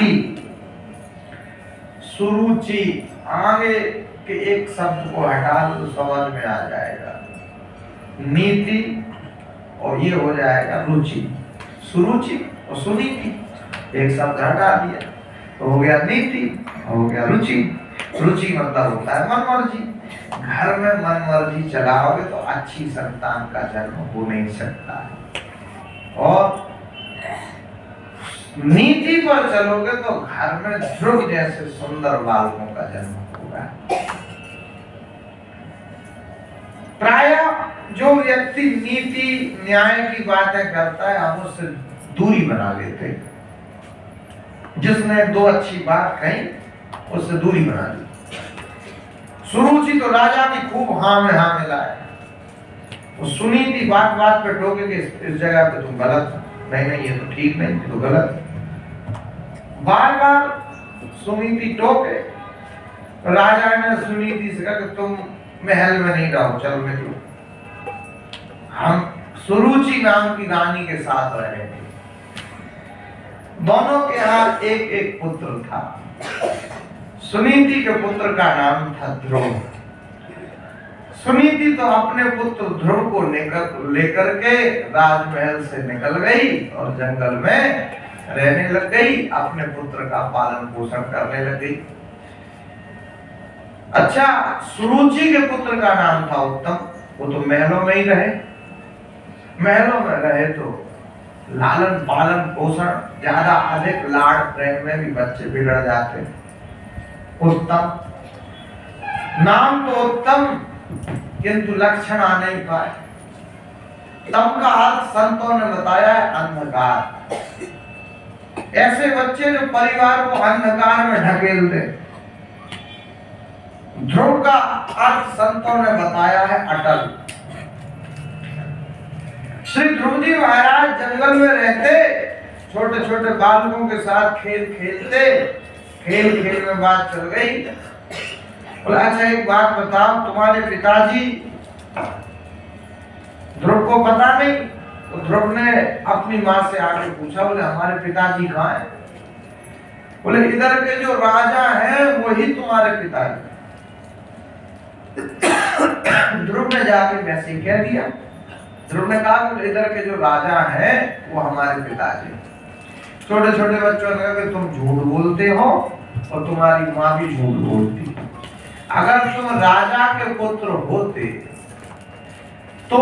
नीति, सुरुचि, आगे के एक शब्द को हटा तो समझ में आ जाएगा। नीति और ये हो जाएगा रुचि, सुरुचि और सुनीति, एक शब्द हटा दिया तो हो गया नीति, हो गया रुचि। रुचि मतलब होता है मन मर्जी। घर में मन मर्जी चलाओगे तो अच्छी संतान का जन्म हो नहीं सकता है। और नीति पर चलोगे तो घर में ध्रुव जैसे सुंदर बालकों का जन्म होगा। प्राय जो व्यक्ति नीति न्याय की बातें करता है हम उससे दूरी बना लेते हैं। जिसने दो अच्छी बात कही उससे दूरी बना ली। सुरुचि तो राजा की खूब हाँ में हाँ मिलाए, वो सुनीति बात बात पे टोके कि इस जगह पे तुम गलत, नहीं ये तो ठीक नहीं, ये तो गलत। बार बार सुनीति टोके, राजा ने सुनीति से कहा कि तुम महल में नहीं रहो, चलो निकलो, हम सुरुचि नाम की रानी के साथ रहेंगे। दोनों के यहाँ एक एक पुत्र था। सुनीति के पुत्र का नाम था ध्रुव। सुनीति तो अपने पुत्र ध्रुव को लेकर के राजमहल से निकल गई और जंगल में रहने लग गई, अपने पुत्र का पालन पोषण करने लग गई। अच्छा, सुरुचि के पुत्र का नाम था उत्तम, वो तो महलों में ही रहे। महलों में रहे तो लालन पालन पोषण, ज्यादा अधिक लाड़ प्रेम में भी बच्चे बिगड़ जाते। उत्तम नाम तो उत्तम, किंतु लक्षण आ नहीं पाए। तम का अर्थ संतों ने बताया है अंधकार। ऐसे बच्चे जो परिवार को अंधकार में ढकेल दे। ध्रुव का अर्थ संतों ने बताया है अटल। श्री ध्रुव जी महाराज जंगल में रहते, छोटे छोटे बालकों के साथ खेल खेलते, खेल खेल में बात चल गई। बोले अच्छा एक बात बताओ, तुम्हारे पिताजी, ध्रुव को पता नहीं, तो ध्रुव ने अपनी माँ से आके पूछा, बोले हमारे पिताजी कहाँ हैं? बोले इधर के जो राजा हैं वही तुम्हारे पिताजी। ध्रुव ने जाके वैसे कह दिया। ध्रुव ने कहा इधर के जो राजा हैं वो हमारे पिताजी। छोटे छोटे बच्चों ने कहा तुम झूठ बोलते हो और तुम्हारी माँ भी झूठ बोलती। अगर तुम राजा के पुत्र होते तो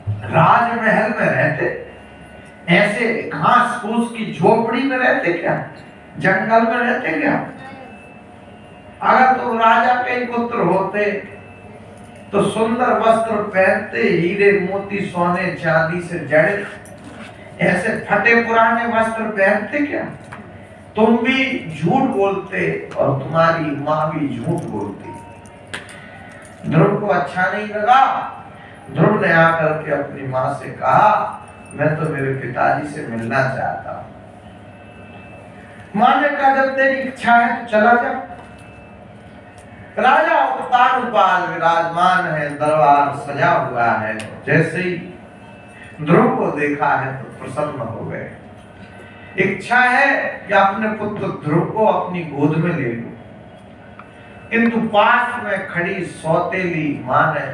राजमहल में रहते, ऐसे घास फूस की झोपड़ी में रहते क्या? जंगल में रहते क्या? अगर तुम राजा के पुत्र होते तो सुंदर वस्त्र पहनते, हीरे मोती सोने चांदी से जड़े, ऐसे फटे पुराने वस्त्र पहनते क्या? तुम भी झूठ बोलते और तुम्हारी माँ भी झूठ बोलती। ध्रुव को अच्छा नहीं लगा। ध्रुव ने आकर के अपनी माँ से कहा मैं तो मेरे पिताजी से मिलना चाहता हूँ। माँ ने कहा जब तेरी इच्छा है तो चला जा। राजा उत्तानपाल विराजमान है, दरबार सजा हुआ है। जैसे ही ध्रुव को देखा है तो प्रसन्न हो गए। इच्छा है कि अपने पुत्र ध्रुव को अपनी गोद में ले लूं, किंतु पास में खड़ी सौतेली मां ने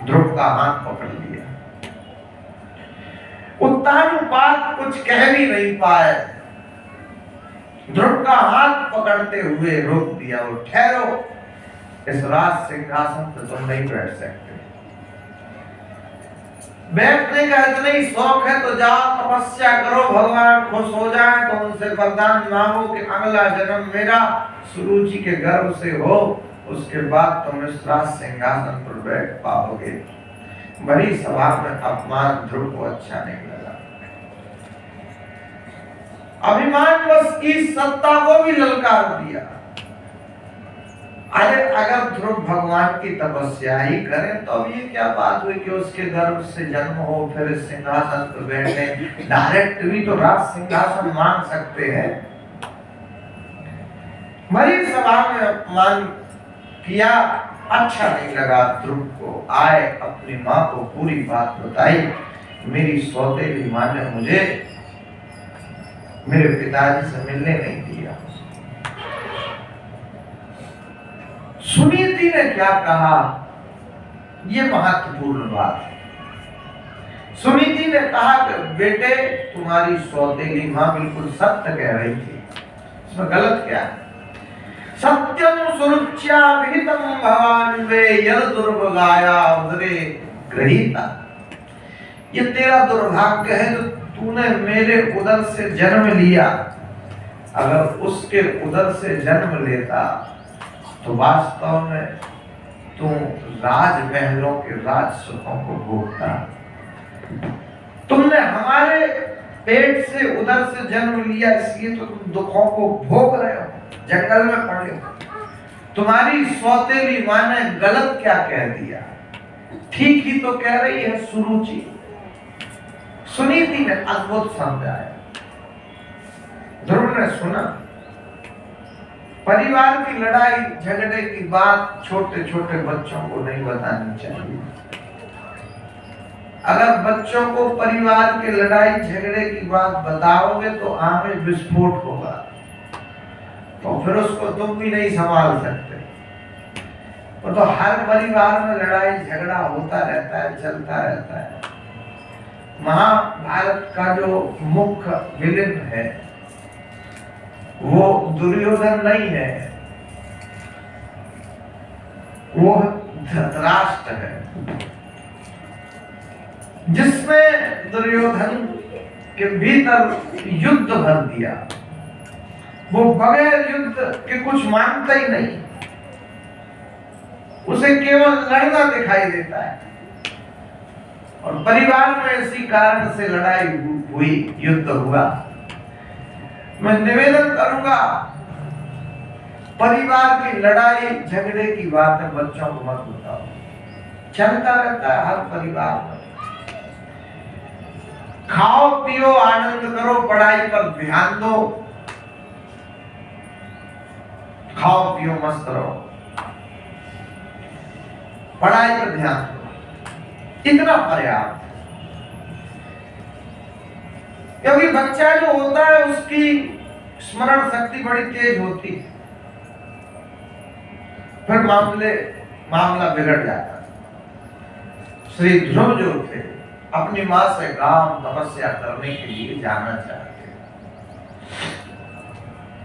ध्रुव का हाथ पकड़ लिया। उत्तानपाल कुछ कह भी नहीं पाए। ध्रुव का हाथ पकड़ते हुए रोक दिया और ठहरो, इस राज सिंहासन पर तुम नहीं बैठ सकते। बैठने का इतना ही शौक है तो जाओ तपस्या करो, भगवान खुश हो जाए तो उनसे वरदान मांगो कि अगला जन्म मेरा सुरुचि के गर्भ से हो, उसके बाद तुम इस राज सिंहासन पर बैठ पाओगे। बड़ी सभा में अपमान ध्रुव को अच्छा नहीं लगा। अभिमानवश की सत्ता को भी ललकार दिया। अरे अगर ध्रुव भगवान की तपस्या ही करे तो ये क्या बात हुई कि उसके गर्भ से जन्म हो, फिर इस सिंहासन पर बैठने, डायरेक्ट भी तो राज सिंहासन मांग सकते हैं। बड़ी सभा में अपमान किया, अच्छा नहीं लगा ध्रुव को। आए अपनी माँ को पूरी बात बताई। मेरी सौतेली माँ ने मुझे मेरे पिताजी से मिलने नहीं दिया। सुनीति ने क्या कहा, ये महत्वपूर्ण बात है। सुनीति ने कहा कि बेटे तुम्हारी सौतेली मां बिल्कुल सत्य कह रही थी, इसमें गलत क्या है? सत्यम सुरुच्या विहितम भवान वे यद दुर्भगाया उदरे गृहीता। ये तेरा दुर्भाग्य है जो तूने मेरे उदर से जन्म लिया। अगर उसके उदर से जन्म लेता तो वास्तव में तू राजमहलों के राज सुखों को भोगता। तुमने हमारे पेट से उदर से जन्म लिया, इसलिए तो तुम दुखों को भोग रहे हो, जंगल में पड़े हो। तुम्हारी सौतेली मां ने गलत क्या कह दिया, ठीक ही तो कह रही है सुरुचि। सुनीति ने अद्भुत समझाया। ध्रुव ने सुना। परिवार की लड़ाई झगड़े की बात छोटे छोटे बच्चों को नहीं बतानी चाहिए। अगर बच्चों को परिवार के लड़ाई झगड़े की बात बताओगे तो आगे विस्फोट होगा, तो फिर उसको तुम भी नहीं संभाल सकते। तो हर परिवार में लड़ाई झगड़ा होता रहता है, चलता रहता है। महाभारत का जो मुख्य विलेन है वो दुर्योधन नहीं है, वो धृतराष्ट्र है, जिसने दुर्योधन के भीतर युद्ध भर दिया। वो बगैर युद्ध के कुछ मानता ही नहीं, उसे केवल लड़ना दिखाई देता है। और परिवार में इसी कारण से लड़ाई हुई, युद्ध हुआ। मैं निवेदन करूंगा, परिवार की लड़ाई झगड़े की बातें बच्चों को मत बताओ। चलता रहता है हर परिवार में। खाओ पियो आनंद करो, पढ़ाई पर ध्यान दो, खाओ पियो मस्त रहो, पढ़ाई पर ध्यान दो, इतना पर्याप्त। क्योंकि बच्चा जो होता है उसकी स्मरण शक्ति बड़ी तेज होती है, फिर मामला बिगड़ जाता। श्री ध्रुव जो थे अपनी मां से गांव तपस्या करने के लिए जाना चाहते।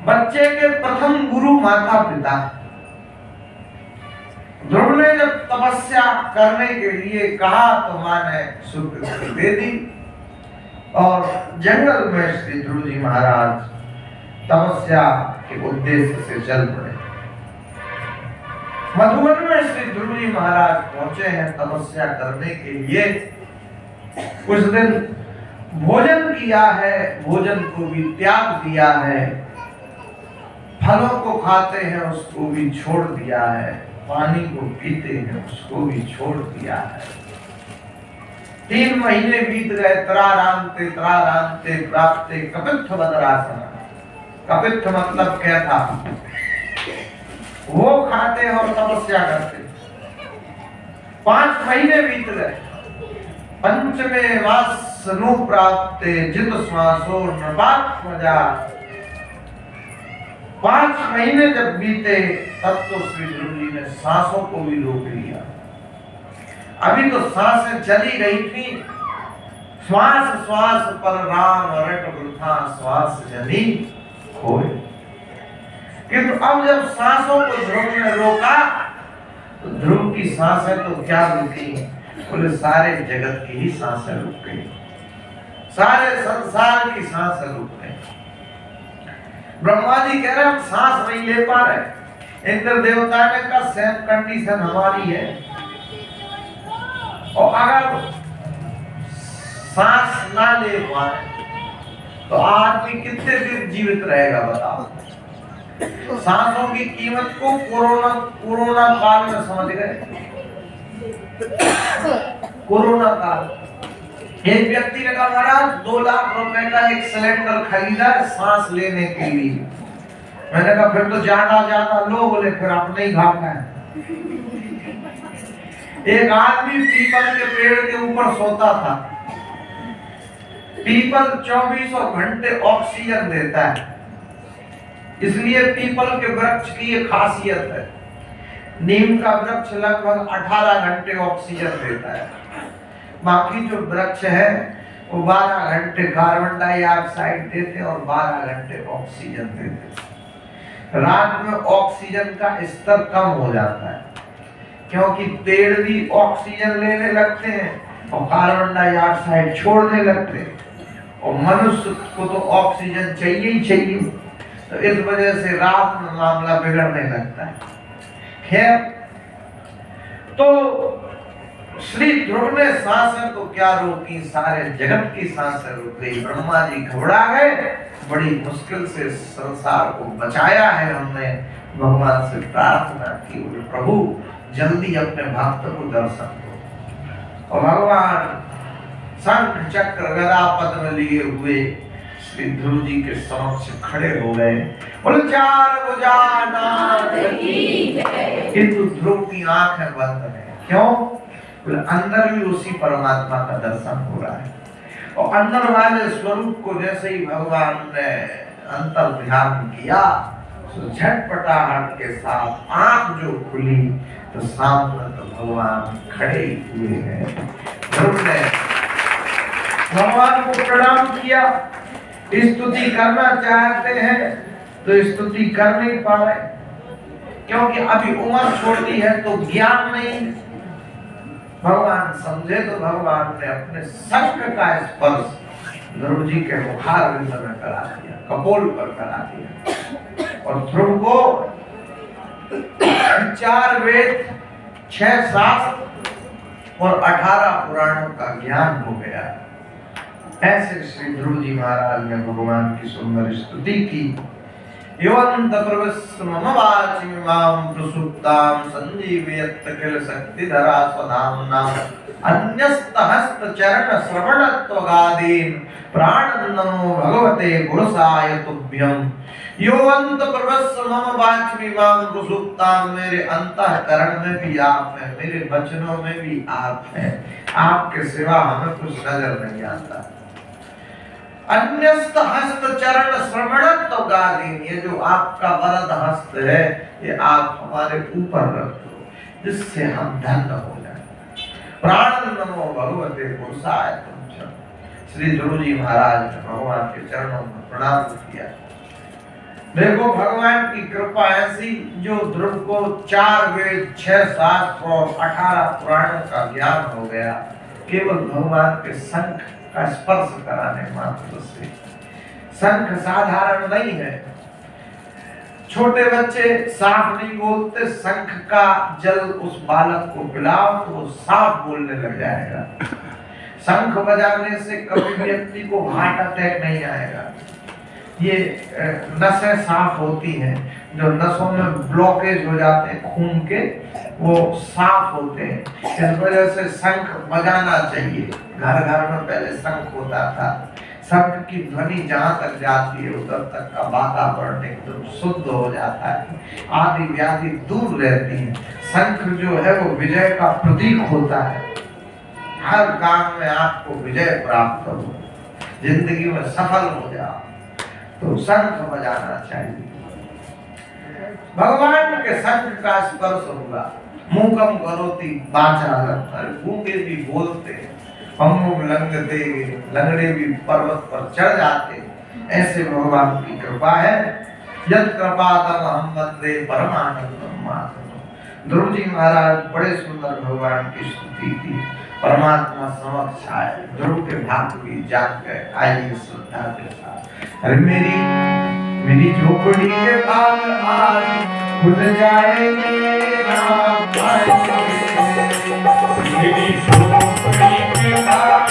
बच्चे के प्रथम गुरु माता पिता। ध्रुव ने जब तपस्या करने के लिए कहा तो मां ने स्वीकृति दे दी और जंगल में श्री ध्रुव जी महाराज तपस्या के उद्देश्य से चल पड़े। मधुबन में श्री ध्रुव जी महाराज पहुंचे हैं तपस्या करने के लिए। कुछ दिन भोजन किया है, भोजन को भी त्याग दिया है, फलों को खाते हैं उसको भी छोड़ दिया है, पानी को पीते हैं उसको भी छोड़ दिया है। 3 महीने बीत गए, त्रारांते प्राप्ते कपित्थ वदरासन। कपित्थ मतलब क्या था? वो खाते हैं और तपस्या करते। 5 महीने बीत गए। पंचमे वासनु प्राप्ते जित श्वासो नृपात्मजा। 5 महीने जब बीते तब तो श्री ध्रुव जी ने सांसों को भी रोक लिया। अभी तो सांसें चली रही थी। श्वास श्वास पर राम रट वृथा श्वास जनी खोए। किंतु अब जब सांसों को ध्रुव ने रोका तो ध्रुव की सांसें तो क्या रुकी, बोले सारे जगत की ही सांसें रुक गई, सारे संसार की सांसें रुक गई। ब्रह्मा जी कह रहे हम सांस नहीं ले पा रहे। इंद्र देवता ने कहा सेम कंडीशन हमारी है, और अगर सांस ना ले पाए तो आदमी कितने दिन जीवित रहेगा बताओ। सांसों की कीमत को कोरोना काल में समझ गए। कोरोना काल एक व्यक्ति ने कहा महाराज 2 लाख रुपए का एक सिलेंडर खरीदा सांस लेने के लिए। मैंने कहा फिर तो ज्यादा लो। बोले फिर अपने ही घाटा है। एक आदमी पीपल के पेड़ के ऊपर सोता था। पीपल 24 घंटे ऑक्सीजन देता है, इसलिए पीपल के वृक्ष की ये खासियत है। नीम का वृक्ष लगभग 18 घंटे ऑक्सीजन देता है, बाकी जो वृक्ष है वो 12 घंटे कार्बन डाइऑक्साइड देते और 12 घंटे ऑक्सीजन देते। रात में ऑक्सीजन का स्तर कम हो जाता है, क्योंकि पेड़ भी ऑक्सीजन लेने लगते हैं और कार्बन डाइऑक्साइड छोड़ने लगते हैं, और मनुष्य को तो ऑक्सीजन चाहिए ही चाहिए, तो इस वजह से रात में मामला बिगड़ने लगता है। खैर, तो श्री ध्रुव ने सांसें तो क्या रोकी, सारे जगत की सांसें रुक गई। ब्रह्मा जी घबरा गए, बड़ी मुश्किल से संसार को बचाया है हमने। भगवान से प्रार्थना की, प्रभु जल्दी अपने भक्त को दर्शन दो। और भगवान शंख चक्र गदा पद्म लिए हुए श्री ध्रुव जी के समक्ष खड़े हो गए। बोले चार भुजा नाथ की जय। किंतु ध्रुव की आंखें बंद है। क्यों? बोले अंदर भी उसी परमात्मा का दर्शन हो रहा है, और अंदर वाले स्वरूप को जैसे ही भगवान ने अंतर ध्यान किया, तो झटपटाहट के साथ आंख जो खुली तो सामने तो भगवान खड़े हुए हैं। ध्रुव ने भगवान को प्रणाम किया। स्तुति करना चाहते हैं तो स्तुति कर नहीं पा रहे, क्योंकि अभी उम्र छोटी है तो ज्ञान नहीं। भगवान समझे तो भगवान ने अपने शंख का स्पर्श ध्रुव जी के मुखारविंद में करा दिया, कपोल पर करा दिया, और ध्रुव को 4 वेद, 6 शास्त्र और 18 पुराणों का ज्ञान हो गया। ऐसे श्री ध्रुव जी महाराज ने भगवान की सुंदर स्तुति की। योऽन्त प्रविश्रमम वाचिमां प्रसुप्तां संजीवयत् किल शक्तिधरा स्वधाम्ना अन्यस्तहस्त चरण श्रवणत्वगादीन् प्राणं नमो भगवते पुरुषाय तुभ्यं। योऽन्त प्रविश्रमम वाचिमां प्रसुप्तां, मेरे अंतःकरण में भी आप हैं, मेरे वचनों में भी आप हैं, आपके सिवा हमें कुछ नजर नहीं आता। अन्यस्त हस्त चरण श्रवणत्व गादीन, ये जो आपका वरद हस्त है ये आप हमारे ऊपर रख दो, जिससे हम धन्य हो जाए। प्राण नमो भगवते पुरुषाय तुभ्यं। श्री ध्रुव जी महाराज ने भगवान के चरणों में प्रणाम किया। देखो भगवान की कृपा ऐसी, जो ध्रुव को 4 वेद, 6 शास्त्र और 18 पुराणों का ज्ञान हो गया, केवल भगवान के शंख का स्पर्श कराने मात्र से। शंख साधारण नहीं है, छोटे बच्चे साफ नहीं बोलते, शंख का जल उस बालक को पिलाओ तो वो साफ बोलने लग जाएगा। शंख बजाने से कभी व्यक्ति को हार्ट अटैक नहीं आएगा। ये नसें साफ होती हैं, जो नसों में ब्लॉकेज हो जाते हैं खून के, वो साफ होते हैं। इस वजह से शंख बजाना चाहिए। घर घर में पहले शंख होता था। शंख की ध्वनि जहाँ तक जाती है उधर तक का वातावरण एकदम शुद्ध हो जाता है, आदि व्याधि दूर रहती है। शंख जो है वो विजय का प्रतीक होता है। हर काम में आपको विजय प्राप्त हो, जिंदगी में सफल हो जाओ, तो शंख बजाना चाहिए। भगवान के शंख का स्पर्श होगा। मूकम करोति वाचालम, गूंगे भी बोलते, पंगुम लंघते, लंगड़े भी पर्वत पर चढ़ जाते। ऐसे भगवान की कृपा है। यत् कृपातम हम वंदे परमानंदम माधवम। ध्रुव जी महाराज बड़े सुंदर भगवान की स्तुति की, परमात्मा समक्ष आए, ध्रुव के भाग भी जाग गए। आइए श्रद्धा के साथ। अरे मेरी झोपड़ी के बाल आज खुल जाएंगे, मेरी झोपड़ी के बाल